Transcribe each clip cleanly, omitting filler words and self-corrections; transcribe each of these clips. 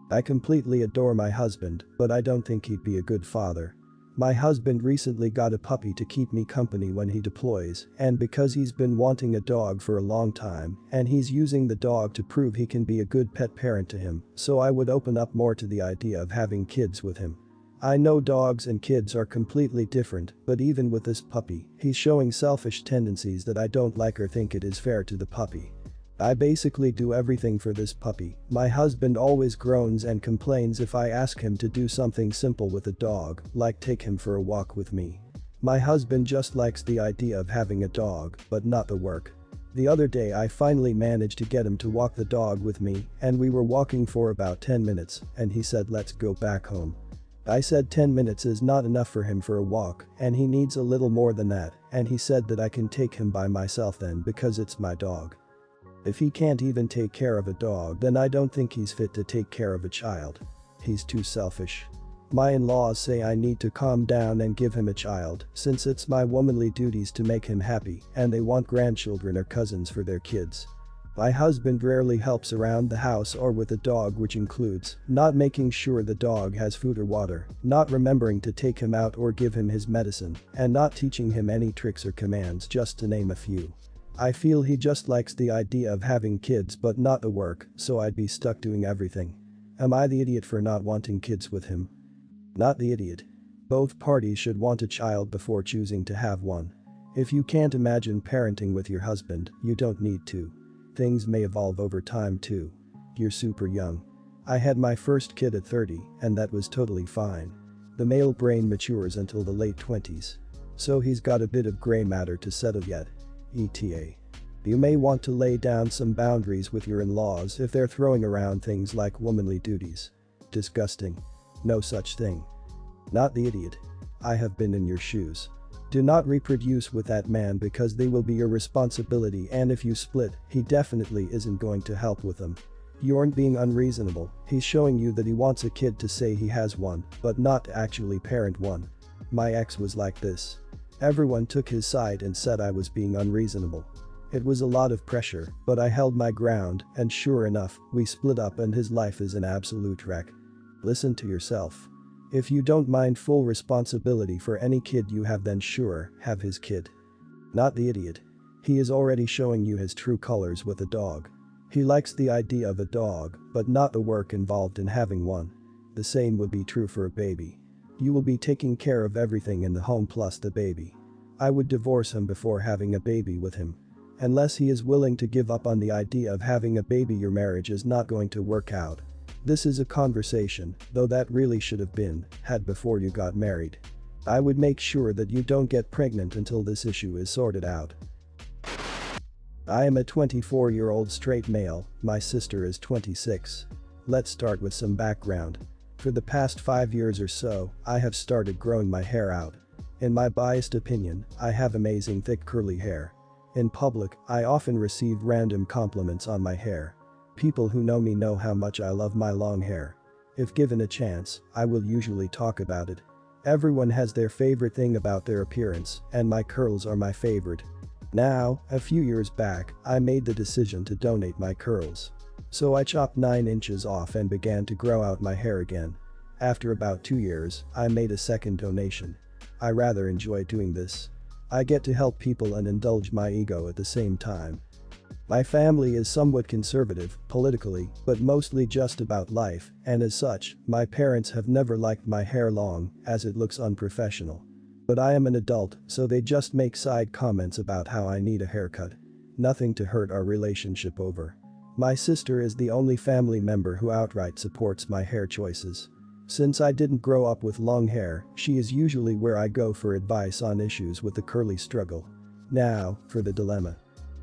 I completely adore my husband, but I don't think he'd be a good father. My husband recently got a puppy to keep me company when he deploys, and because he's been wanting a dog for a long time, and he's using the dog to prove he can be a good pet parent to him, so I would open up more to the idea of having kids with him. I know dogs and kids are completely different, but even with this puppy, he's showing selfish tendencies that I don't like or think it is fair to the puppy. I basically do everything for this puppy. My husband always groans and complains if I ask him to do something simple with a dog, like take him for a walk with me. My husband just likes the idea of having a dog, but not the work. The other day I finally managed to get him to walk the dog with me, and we were walking for about 10 minutes, and he said let's go back home. I said 10 minutes is not enough for him for a walk, and he needs a little more than that, and he said that I can take him by myself then because it's my dog. If he can't even take care of a dog, then I don't think he's fit to take care of a child. He's too selfish. My in-laws say I need to calm down and give him a child, since it's my womanly duties to make him happy, and they want grandchildren or cousins for their kids. My husband rarely helps around the house or with the dog, which includes not making sure the dog has food or water, not remembering to take him out or give him his medicine, and not teaching him any tricks or commands, just to name a few. I feel he just likes the idea of having kids but not the work, so I'd be stuck doing everything. Am I the idiot for not wanting kids with him? Not the idiot. Both parties should want a child before choosing to have one. If you can't imagine parenting with your husband, you don't need to. Things may evolve over time too. You're super young. I had my first kid at 30, and that was totally fine. The male brain matures until the late 20s. So he's got a bit of gray matter to settle yet. ETA. You may want to lay down some boundaries with your in-laws if they're throwing around things like womanly duties. Disgusting. No such thing. Not the idiot. I have been in your shoes. Do not reproduce with that man because they will be your responsibility, and if you split, he definitely isn't going to help with them. You aren't being unreasonable, he's showing you that he wants a kid to say he has one, but not to actually parent one. My ex was like this. Everyone took his side and said I was being unreasonable. It was a lot of pressure, but I held my ground, and sure enough, we split up and his life is an absolute wreck. Listen to yourself. If you don't mind full responsibility for any kid you have, then sure, have his kid. Not the idiot. He is already showing you his true colors with a dog. He likes the idea of a dog, but not the work involved in having one. The same would be true for a baby. You will be taking care of everything in the home plus the baby. I would divorce him before having a baby with him. Unless he is willing to give up on the idea of having a baby, your marriage is not going to work out. This is a conversation, though that really should have been had before you got married. I would make sure that you don't get pregnant until this issue is sorted out. I am a 24-year-old straight male, my sister is 26. Let's start with some background. For the past 5 years or so, I have started growing my hair out. In my biased opinion, I have amazing thick curly hair. In public, I often receive random compliments on my hair. People who know me know how much I love my long hair. If given a chance, I will usually talk about it. Everyone has their favorite thing about their appearance, and my curls are my favorite. Now, a few years back, I made the decision to donate my curls. So I chopped 9 inches off and began to grow out my hair again. After about 2 years, I made a second donation. I rather enjoy doing this. I get to help people and indulge my ego at the same time. My family is somewhat conservative, politically, but mostly just about life, and as such, my parents have never liked my hair long, as it looks unprofessional. But I am an adult, so they just make side comments about how I need a haircut. Nothing to hurt our relationship over. My sister is the only family member who outright supports my hair choices. Since I didn't grow up with long hair, she is usually where I go for advice on issues with the curly struggle. Now, for the dilemma.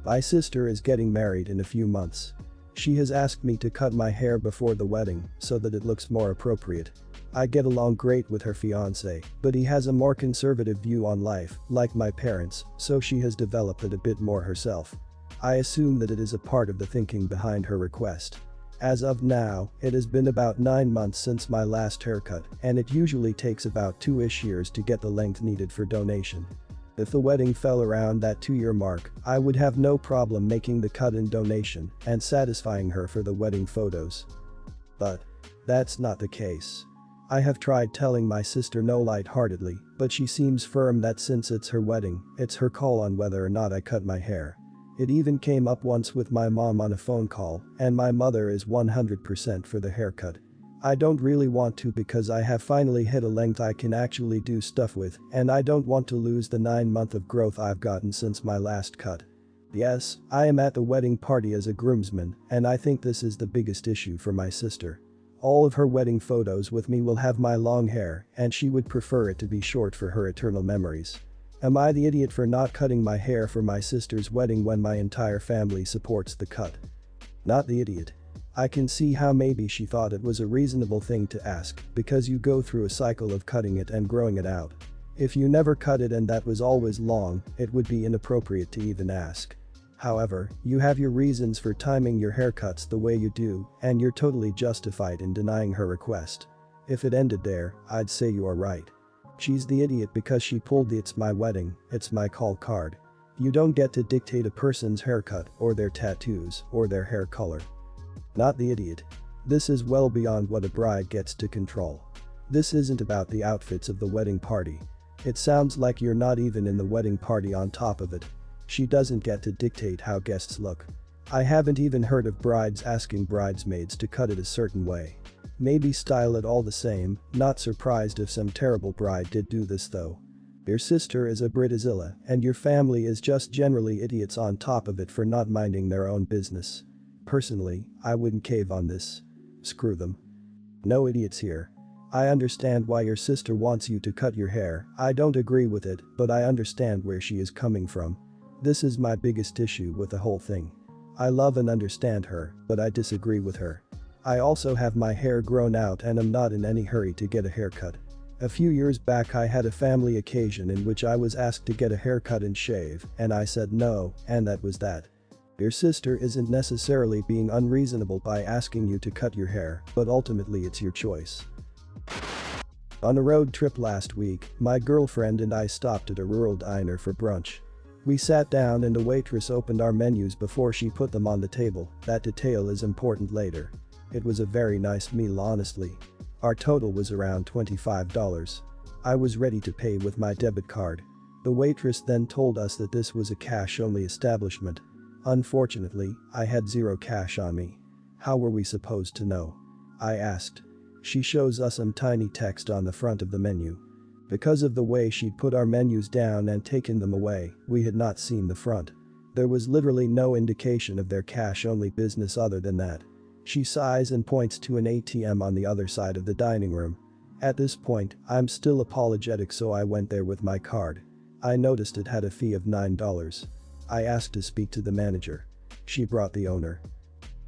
My sister is getting married in a few months. She has asked me to cut my hair before the wedding so that it looks more appropriate. I get along great with her fiancé, but he has a more conservative view on life, like my parents, so she has developed it a bit more herself. I assume that it is a part of the thinking behind her request. As of now, it has been about 9 months since my last haircut, and it usually takes about 2-ish years to get the length needed for donation. If the wedding fell around that 2-year mark, I would have no problem making the cut and donation and satisfying her for the wedding photos. But That's not the case. I have tried telling my sister no lightheartedly, but she seems firm that since it's her wedding, it's her call on whether or not I cut my hair. It even came up once with my mom on a phone call, and my mother is 100% for the haircut. I don't really want to because I have finally hit a length I can actually do stuff with, and I don't want to lose the 9 months of growth I've gotten since my last cut. Yes, I am at the wedding party as a groomsman, and I think this is the biggest issue for my sister. All of her wedding photos with me will have my long hair, and she would prefer it to be short for her eternal memories. Am I the idiot for not cutting my hair for my sister's wedding when my entire family supports the cut? Not the idiot. I can see how maybe she thought it was a reasonable thing to ask, because you go through a cycle of cutting it and growing it out. If you never cut it and that was always long, it would be inappropriate to even ask. However, you have your reasons for timing your haircuts the way you do, and you're totally justified in denying her request. If it ended there, I'd say you are right. She's the idiot because she pulled the "it's my wedding, it's my call" card. You don't get to dictate a person's haircut or their tattoos or their hair color. Not the idiot. This is well beyond what a bride gets to control. This isn't about the outfits of the wedding party. It sounds like you're not even in the wedding party on top of it. She doesn't get to dictate how guests look. I haven't even heard of brides asking bridesmaids to cut it a certain way. Maybe style it all the same, not surprised if some terrible bride did do this though. Your sister is a Britazilla, and your family is just generally idiots on top of it for not minding their own business. Personally, I wouldn't cave on this. Screw them. No idiots here. I understand why your sister wants you to cut your hair. I don't agree with it, but I understand where she is coming from. This is my biggest issue with the whole thing. I love and understand her, but I disagree with her. I also have my hair grown out and am not in any hurry to get a haircut. A few years back I had a family occasion in which I was asked to get a haircut and shave, and I said no, and that was that. Your sister isn't necessarily being unreasonable by asking you to cut your hair, but ultimately it's your choice. On a road trip last week, my girlfriend and I stopped at a rural diner for brunch. We sat down and the waitress opened our menus before she put them on the table. That detail is important later. It was a very nice meal, honestly. Our total was around $25. I was ready to pay with my debit card. The waitress then told us that this was a cash-only establishment. Unfortunately, I had zero cash on me. How were we supposed to know? I asked. She shows us some tiny text on the front of the menu. Because of the way she'd put our menus down and taken them away, we had not seen the front. There was literally no indication of their cash-only business other than that. She sighs and points to an ATM on the other side of the dining room. At this point, I'm still apologetic, so I went there with my card. I noticed it had a fee of $9. I asked to speak to the manager. She brought the owner.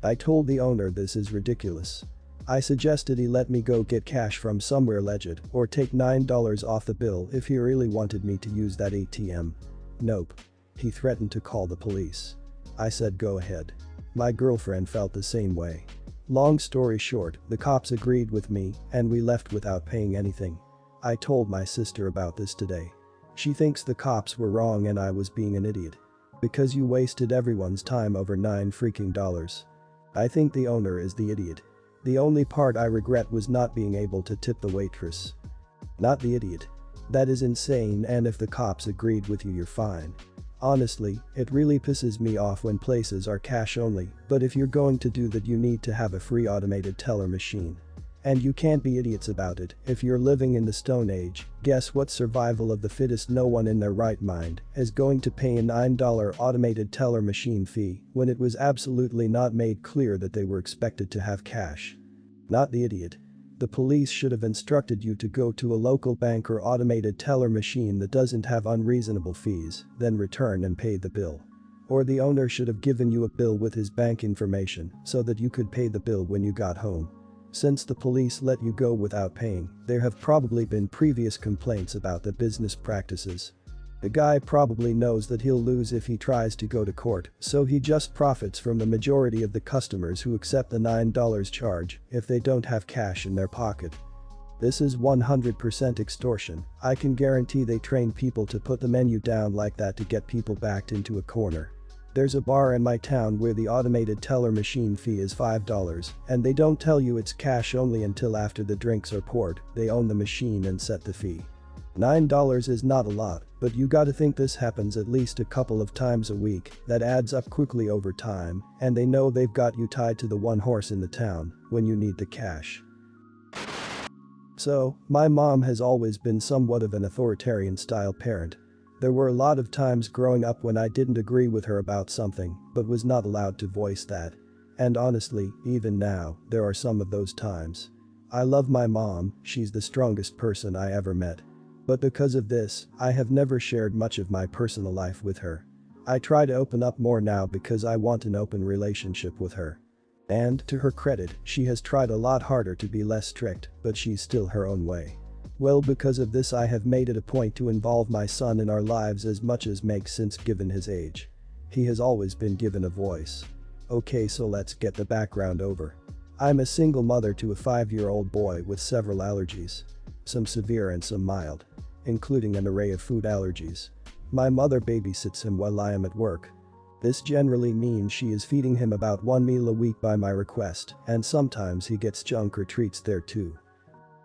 I told the owner this is ridiculous. I suggested he let me go get cash from somewhere legit or take $9 off the bill if he really wanted me to use that ATM. Nope. He threatened to call the police. I said go ahead. My girlfriend felt the same way. Long story short, the cops agreed with me and we left without paying anything. I told my sister about this today. She thinks the cops were wrong and I was being an idiot. Because you wasted everyone's time over $9 freaking dollars. I think the owner is the idiot. The only part I regret was not being able to tip the waitress. Not the idiot. That is insane, and if the cops agreed with you, you're fine. Honestly, it really pisses me off when places are cash only, but if you're going to do that you need to have a free automated teller machine. And you can't be idiots about it. If you're living in the Stone Age, guess what? Survival of the fittest. No one in their right mind is going to pay a $9 automated teller machine fee when it was absolutely not made clear that they were expected to have cash. Not the idiot. The police should have instructed you to go to a local bank or automated teller machine that doesn't have unreasonable fees, then return and pay the bill. Or the owner should have given you a bill with his bank information so that you could pay the bill when you got home. Since the police let you go without paying, there have probably been previous complaints about the business practices. The guy probably knows that he'll lose if he tries to go to court, so he just profits from the majority of the customers who accept the $9 charge if they don't have cash in their pocket. This is 100% extortion. I can guarantee they train people to put the menu down like that to get people backed into a corner. There's a bar in my town where the automated teller machine fee is $5, and they don't tell you it's cash only until after the drinks are poured. They own the machine and set the fee. $9 is not a lot, but you gotta think this happens at least a couple of times a week. That adds up quickly over time, and they know they've got you tied to the one horse in the town when you need the cash. So, my mom has always been somewhat of an authoritarian style parent. There were a lot of times growing up when I didn't agree with her about something, but was not allowed to voice that. And honestly, even now, there are some of those times. I love my mom, she's the strongest person I ever met. But because of this, I have never shared much of my personal life with her. I try to open up more now because I want an open relationship with her. And, to her credit, she has tried a lot harder to be less strict, but she's still her own way. Well, because of this I have made it a point to involve my son in our lives as much as makes sense given his age. He has always been given a voice. Okay, so let's get the background over. I'm a single mother to a 5-year-old boy with several allergies. Some severe and some mild. Including an array of food allergies. My mother babysits him while I am at work. This generally means she is feeding him about one meal a week by my request, and sometimes he gets junk or treats there too.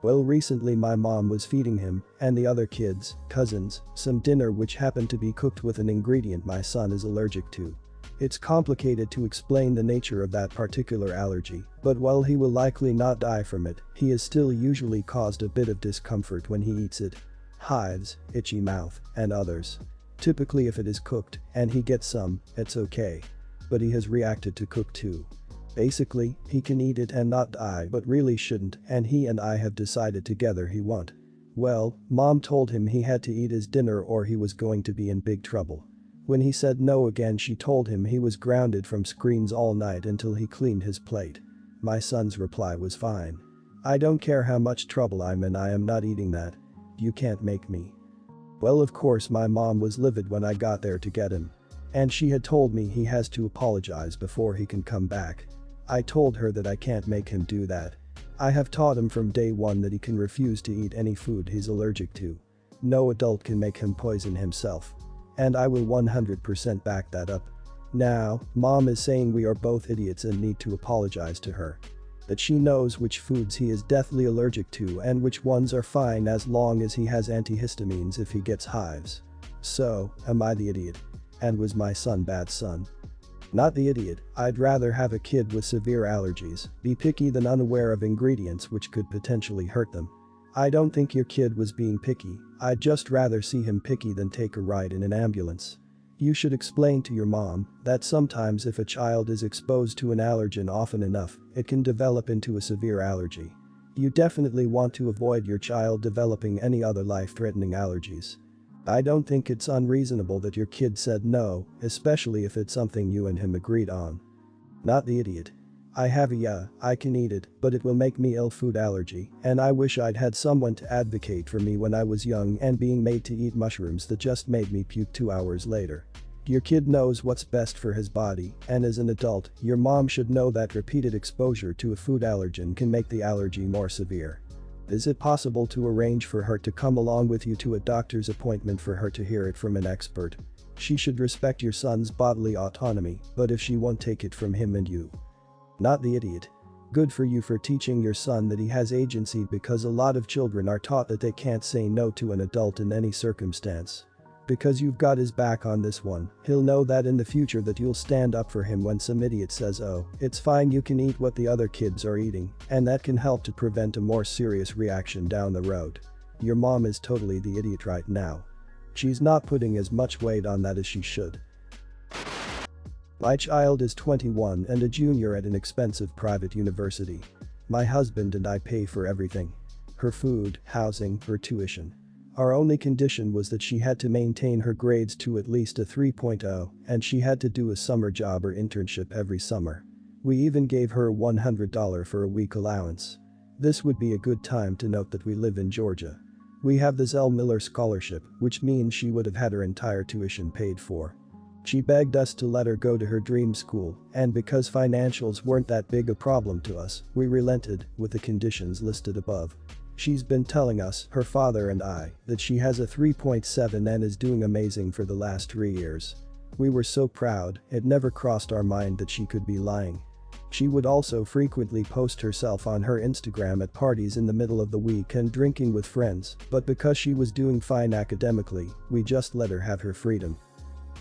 Well, recently my mom was feeding him, and the other kids, cousins, some dinner which happened to be cooked with an ingredient my son is allergic to. It's complicated to explain the nature of that particular allergy, but while he will likely not die from it, he is still usually caused a bit of discomfort when he eats it. Hives, itchy mouth, and others. Typically if it is cooked, and he gets some, it's okay. But he has reacted to cooked too. Basically, he can eat it and not die but really shouldn't, and he and I have decided together he won't. Well, mom told him he had to eat his dinner or he was going to be in big trouble. When he said no again she told him he was grounded from screens all night until he cleaned his plate. My son's reply was fine. I don't care how much trouble I'm in, I am not eating that. You can't make me. Well, of course my mom was livid when I got there to get him. And she had told me he has to apologize before he can come back. I told her that I can't make him do that. I have taught him from day one that he can refuse to eat any food he's allergic to. No adult can make him poison himself. And I will 100% back that up. Now, mom is saying we are both idiots and need to apologize to her. That she knows which foods he is deathly allergic to and which ones are fine as long as he has antihistamines if he gets hives. So, am I the idiot? And was my son bad son? Not the idiot, I'd rather have a kid with severe allergies be picky than unaware of ingredients which could potentially hurt them. I don't think your kid was being picky, I'd just rather see him picky than take a ride in an ambulance. You should explain to your mom that sometimes if a child is exposed to an allergen often enough, it can develop into a severe allergy. You definitely want to avoid your child developing any other life-threatening allergies. I don't think it's unreasonable that your kid said no, especially if it's something you and him agreed on. Not the idiot. I have I can eat it, but it will make me ill food allergy, and I wish I'd had someone to advocate for me when I was young and being made to eat mushrooms that just made me puke 2 hours later. Your kid knows what's best for his body, and as an adult, your mom should know that repeated exposure to a food allergen can make the allergy more severe. Is it possible to arrange for her to come along with you to a doctor's appointment for her to hear it from an expert? She should respect your son's bodily autonomy, but if she won't take it from him and you. Not the idiot. Good for you for teaching your son that he has agency because a lot of children are taught that they can't say no to an adult in any circumstance. Because you've got his back on this one, he'll know that in the future that you'll stand up for him when some idiot says oh, it's fine you can eat what the other kids are eating, and that can help to prevent a more serious reaction down the road. Your mom is totally the idiot right now. She's not putting as much weight on that as she should. My child is 21 and a junior at an expensive private university. My husband and I pay for everything. Her food, housing, her tuition. Our only condition was that she had to maintain her grades to at least a 3.0, and she had to do a summer job or internship every summer. We even gave her a $100 for a week allowance. This would be a good time to note that we live in Georgia. We have the Zell Miller Scholarship, which means she would have had her entire tuition paid for. She begged us to let her go to her dream school, and because financials weren't that big a problem to us, we relented, with the conditions listed above. She's been telling us, her father and I, that she has a 3.7 and is doing amazing for the last 3 years. We were so proud, it never crossed our mind that she could be lying. She would also frequently post herself on her Instagram at parties in the middle of the week and drinking with friends, but because she was doing fine academically, we just let her have her freedom.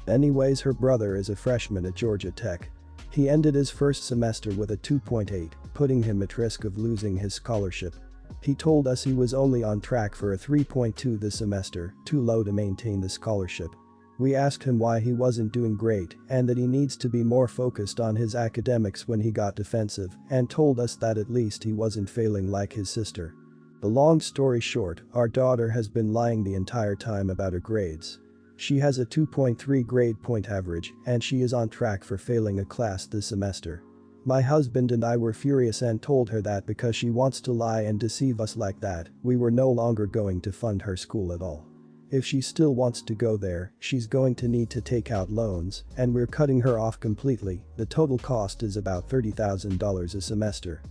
Anyways, her brother is a freshman at Georgia Tech. He ended his first semester with a 2.8, putting him at risk of losing his scholarship. He told us he was only on track for a 3.2 this semester, too low to maintain the scholarship. We asked him why he wasn't doing great and that he needs to be more focused on his academics when he got defensive and told us that at least he wasn't failing like his sister. The long story short, our daughter has been lying the entire time about her grades. She has a 2.3 grade point average and she is on track for failing a class this semester. My husband and I were furious and told her that because she wants to lie and deceive us like that, we were no longer going to fund her school at all. If she still wants to go there, she's going to need to take out loans, and we're cutting her off completely. The total cost is about $30,000 a semester.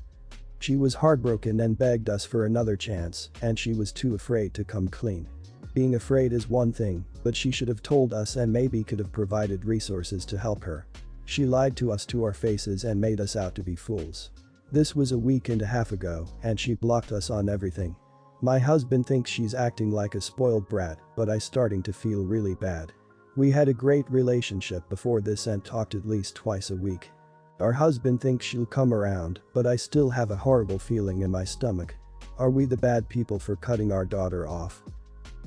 She was heartbroken and begged us for another chance, and she was too afraid to come clean. Being afraid is one thing, but she should have told us and maybe could have provided resources to help her. She lied to us to our faces and made us out to be fools. This was a week and a half ago, and she blocked us on everything. My husband thinks she's acting like a spoiled brat, but I'm starting to feel really bad. We had a great relationship before this and talked at least twice a week. Our husband thinks she'll come around, but I still have a horrible feeling in my stomach. Are we the bad people for cutting our daughter off?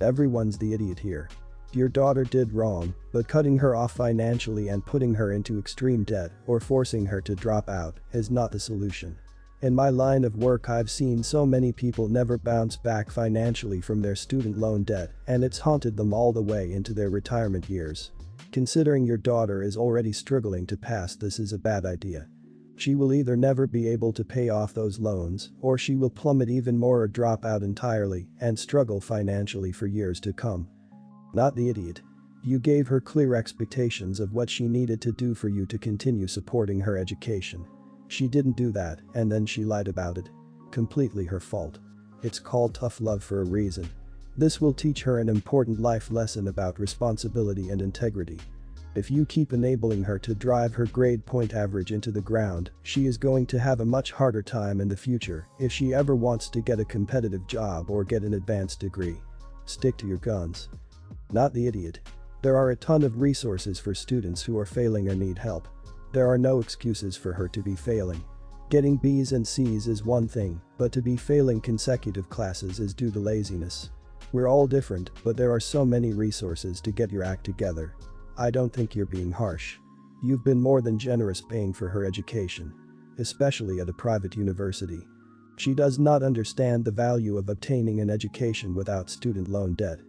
Everyone's the idiot here. Your daughter did wrong, but cutting her off financially and putting her into extreme debt or forcing her to drop out is not the solution. In my line of work, I've seen so many people never bounce back financially from their student loan debt, and it's haunted them all the way into their retirement years. Considering your daughter is already struggling to pass, this is a bad idea. She will either never be able to pay off those loans, or she will plummet even more or drop out entirely and struggle financially for years to come. Not the idiot. You gave her clear expectations of what she needed to do for you to continue supporting her education. She didn't do that, and then she lied about it. Completely her fault. It's called tough love for a reason. This will teach her an important life lesson about responsibility and integrity. If you keep enabling her to drive her grade point average into the ground, she is going to have a much harder time in the future if she ever wants to get a competitive job or get an advanced degree. Stick to your guns. Not the idiot. There are a ton of resources for students who are failing or need help. There are no excuses for her to be failing. Getting B's and C's is one thing, but to be failing consecutive classes is due to laziness. We're all different, but there are so many resources to get your act together. I don't think you're being harsh. You've been more than generous paying for her education. Especially at a private university. She does not understand the value of obtaining an education without student loan debt.